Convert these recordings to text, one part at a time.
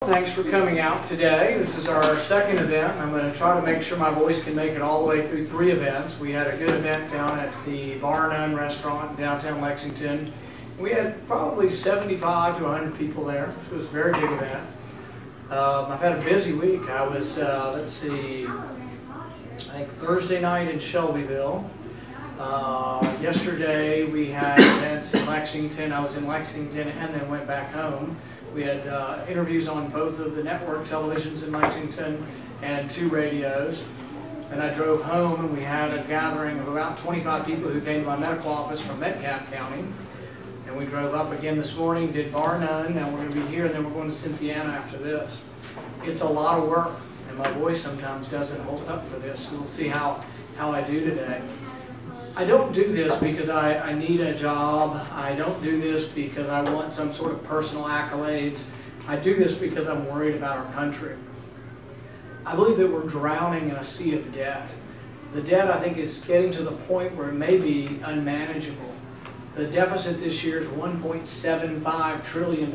thanks for coming out today. This is our second event. I'm going to try to make sure my voice can make it all the way through 3 events. We had a good event down at the Bar None restaurant in downtown Lexington. We had probably 75 to 100 people there, which was a very big event. I've had a busy week. I was, let's see, I think Thursday night in Shelbyville. Yesterday we had events in Lexington. I was in Lexington and then went back home. We had interviews on both of the network televisions in Lexington and 2 radios. And I drove home and we had a gathering of about 25 people who came to my medical office from Metcalfe County. And we drove up again this morning, did Bar None, and we're going to be here, and then we're going to Cynthiana after this. It's a lot of work, and my voice sometimes doesn't hold up for this. We'll see how I do today. I don't do this because I need a job. I don't do this because I want some sort of personal accolades. I do this because I'm worried about our country. I believe that we're drowning in a sea of debt. The debt, I think, is getting to the point where it may be unmanageable. The deficit this year is $1.75 trillion.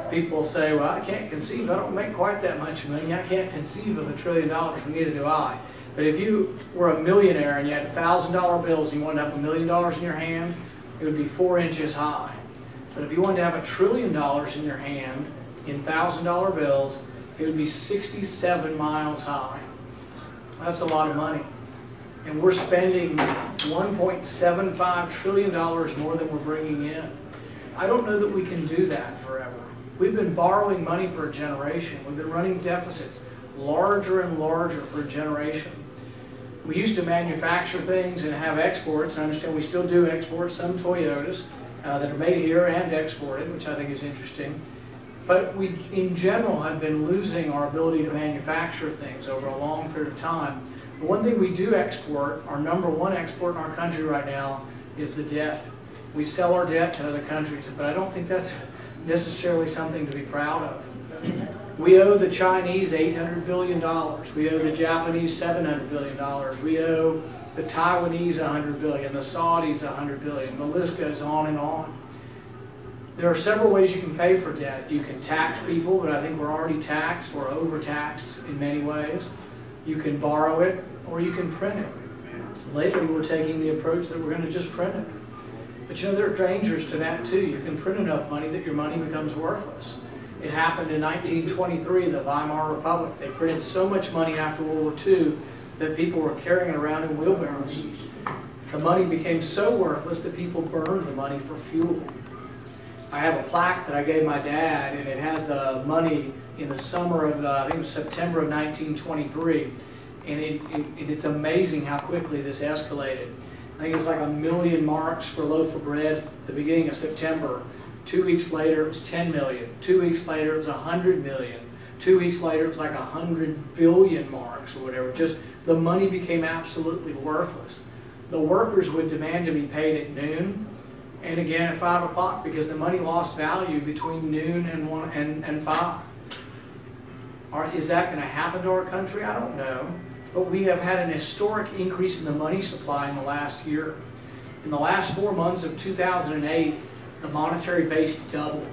People say, well, I can't conceive, I don't make quite that much money. I can't conceive of $1 trillion, neither do I. But if you were a millionaire and you had $1,000 bills and you wanted to have $1 million in your hand, it would be 4 inches high. But if you wanted to have $1 trillion in your hand in $1,000 bills, it would be 67 miles high. That's a lot of money. And we're spending $1.75 trillion more than we're bringing in. I don't know that we can do that forever. We've been borrowing money for a generation. We've been running deficits larger and larger for a generation. We used to manufacture things and have exports, and I understand we still do export some Toyotas that are made here and exported, which I think is interesting. But we, in general, have been losing our ability to manufacture things over a long period of time. The one thing we do export, our #1 export in our country right now, is the debt. We sell our debt to other countries, but I don't think that's necessarily something to be proud of. We owe the Chinese $800 billion. We owe the Japanese $700 billion. We owe the Taiwanese $100 billion, the Saudis $100 billion. The list goes on and on. There are several ways you can pay for debt. You can tax people, but I think we're already taxed or overtaxed in many ways. You can borrow it, or you can print it. Lately, we're taking the approach that we're going to just print it. But you know, there are dangers to that too. You can print enough money that your money becomes worthless. It happened in 1923, the Weimar Republic. They printed so much money after World War II that people were carrying it around in wheelbarrows. The money became so worthless that people burned the money for fuel. I have a plaque that I gave my dad, and it has the money in the summer of, I think it was September of 1923. And it's amazing how quickly this escalated. I think it was like 1,000,000 marks for a loaf of bread at the beginning of September. 2 weeks later, it was 10 million. 2 weeks later, it was 100 million. 2 weeks later, it was like 100 billion marks or whatever. Just the money became absolutely worthless. The workers would demand to be paid at noon and again at 5 o'clock because the money lost value between noon and 5. Is that going to happen to our country? I don't know. But we have had an historic increase in the money supply in the last year. In the last 4 months of 2008, the monetary base doubled.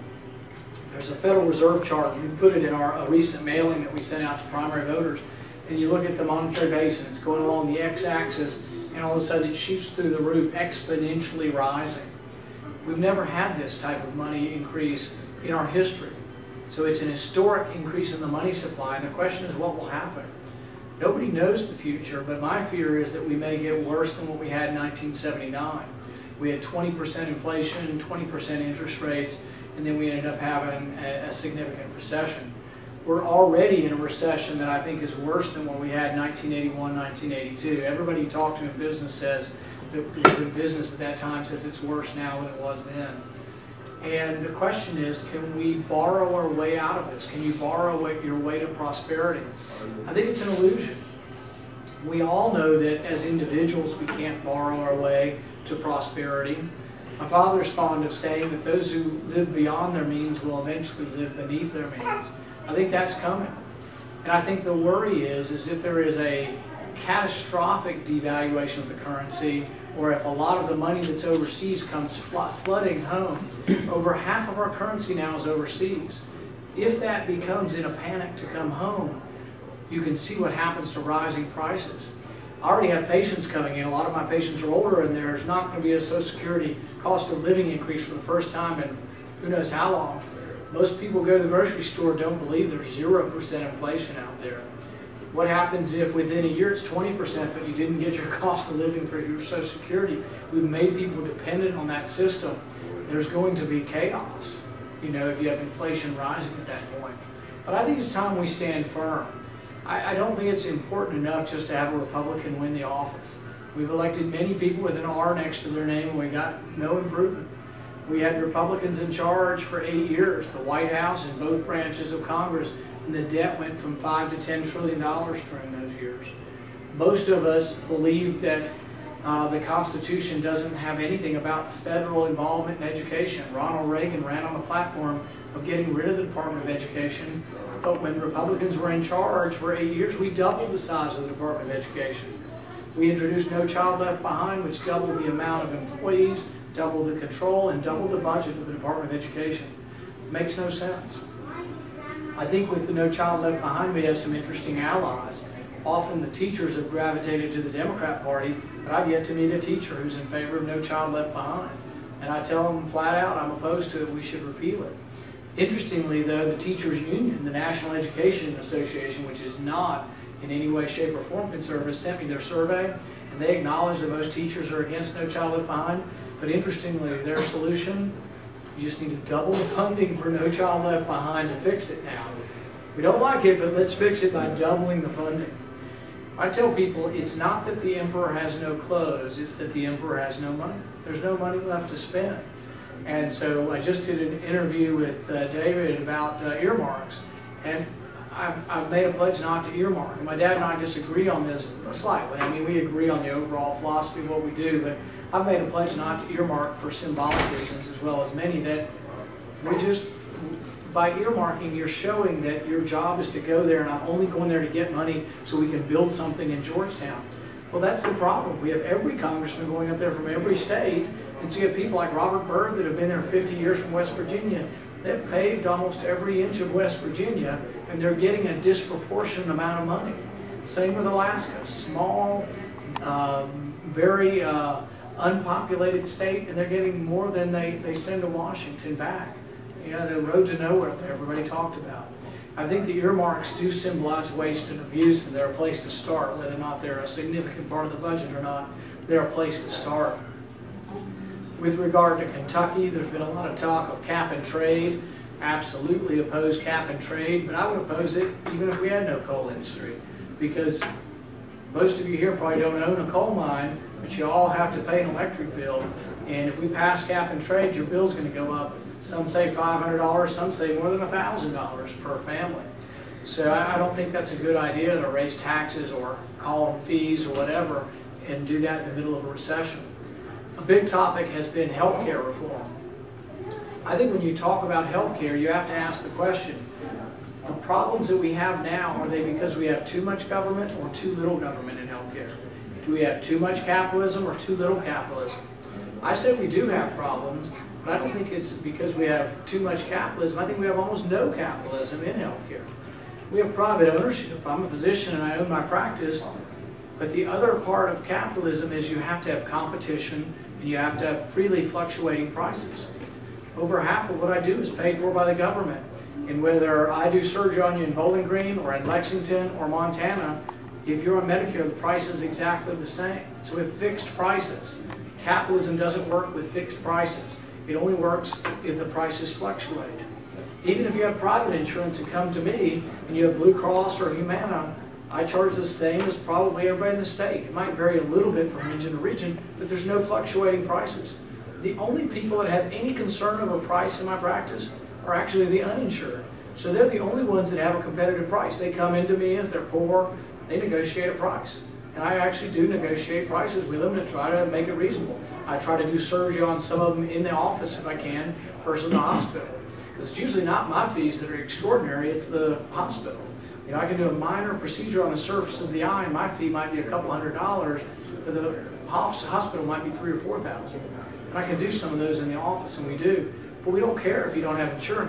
There's a Federal Reserve chart. We put it in a recent mailing that we sent out to primary voters. And you look at the monetary base, and it's going along the x-axis, and all of a sudden it shoots through the roof, exponentially rising. We've never had this type of money increase in our history. So it's an historic increase in the money supply, and the question is what will happen? Nobody knows the future, but my fear is that we may get worse than what we had in 1979. We had 20% inflation, 20% interest rates, and then we ended up having a significant recession. We're already in a recession that I think is worse than what we had in 1981, 1982. Everybody you talk to in business says, that was in business at that time, says it's worse now than it was then. And the question is, can we borrow our way out of this? Can you borrow your way to prosperity? I think it's an illusion. We all know that as individuals we can't borrow our way to prosperity. My father's fond of saying that those who live beyond their means will eventually live beneath their means. I think that's coming. And I think the worry is if there is a catastrophic devaluation of the currency, or if a lot of the money that's overseas comes flooding home. Over half of our currency now is overseas. If that becomes in a panic to come home, you can see what happens to rising prices. I already have patients coming in. A lot of my patients are older, and there's not going to be a Social Security cost of living increase for the first time in who knows how long. Most people go to the grocery store don't believe there's 0% inflation out there. What happens if within a year it's 20%, but you didn't get your cost of living for your Social Security? We've made people dependent on that system. There's going to be chaos, you know, if you have inflation rising at that point. But I think it's time we stand firm. I don't think it's important enough just to have a Republican win the office. We've elected many people with an R next to their name, and we got no improvement. We had Republicans in charge for 8 years, the White House and both branches of Congress, and the debt went from $5 to $10 trillion during those years. Most of us believe that the Constitution doesn't have anything about federal involvement in education. Ronald Reagan ran on the platform of getting rid of the Department of Education, but when Republicans were in charge for 8 years, we doubled the size of the Department of Education. We introduced No Child Left Behind, which doubled the amount of employees, doubled the control, and doubled the budget of the Department of Education. It makes no sense. I think with the No Child Left Behind, we have some interesting allies. Often the teachers have gravitated to the Democrat Party, but I've yet to meet a teacher who's in favor of No Child Left Behind. And I tell them flat out, I'm opposed to it, we should repeal it. Interestingly though, the teachers union, the National Education Association, which is not in any way, shape, or form conservative, sent me their survey, and they acknowledge that most teachers are against No Child Left Behind. But interestingly, their solution, you just need to double the funding for No Child Left Behind to fix it now. We don't like it, but let's fix it by doubling the funding. I tell people it's not that the emperor has no clothes, it's that the emperor has no money. There's no money left to spend. And so I just did an interview with David about earmarks, and I've made a pledge not to earmark. And my dad and I disagree on this slightly. I mean, we agree on the overall philosophy of what we do, but I've made a pledge not to earmark for symbolic reasons, as well as many that we just, by earmarking, you're showing that your job is to go there, and I'm only going there to get money so we can build something in Georgetown. Well, that's the problem. We have every congressman going up there from every state, and so you have people like Robert Byrd that have been there 50 years from West Virginia. They've paved almost every inch of West Virginia, and they're getting a disproportionate amount of money. Same with Alaska, small, very unpopulated state, and they're getting more than they send to Washington back. You know, the road to nowhere that everybody talked about. I think the earmarks do symbolize waste and abuse, and they're a place to start. Whether or not they're a significant part of the budget or not, they're a place to start. With regard to Kentucky, there's been a lot of talk of cap and trade. Absolutely oppose cap and trade, but I would oppose it even if we had no coal industry, because most of you here probably don't own a coal mine, but you all have to pay an electric bill, and if we pass cap and trade, your bill's going to go up. Some say $500, some say more than $1,000 per family. So I don't think that's a good idea to raise taxes or call them fees or whatever and do that in the middle of a recession. A big topic has been healthcare reform. I think when you talk about healthcare, you have to ask the question, the problems that we have now, are they because we have too much government or too little government in healthcare? Do we have too much capitalism or too little capitalism? I said we do have problems, but I don't think it's because we have too much capitalism. I think we have almost no capitalism in healthcare. We have private ownership. I'm a physician and I own my practice, but the other part of capitalism is you have to have competition and you have to have freely fluctuating prices. Over half of what I do is paid for by the government. And whether I do surgery on you in Bowling Green or in Lexington or Montana, if you're on Medicare, the price is exactly the same. So we have fixed prices. Capitalism doesn't work with fixed prices. It only works if the prices fluctuate. Even if you have private insurance and come to me and you have Blue Cross or Humana, I charge the same as probably everybody in the state. It might vary a little bit from region to region, but there's no fluctuating prices. The only people that have any concern over price in my practice are actually the uninsured. So they're the only ones that have a competitive price. They come into me, if they're poor, they negotiate a price. And I actually do negotiate prices with them to try to make it reasonable. I try to do surgery on some of them in the office if I can, versus the hospital. Because it's usually not my fees that are extraordinary, it's the hospital. You know, I can do a minor procedure on the surface of the eye and my fee might be a couple $100, but the hospital might be $3,000 or $4,000. And I can do some of those in the office, and we do. But we don't care if you don't have insurance.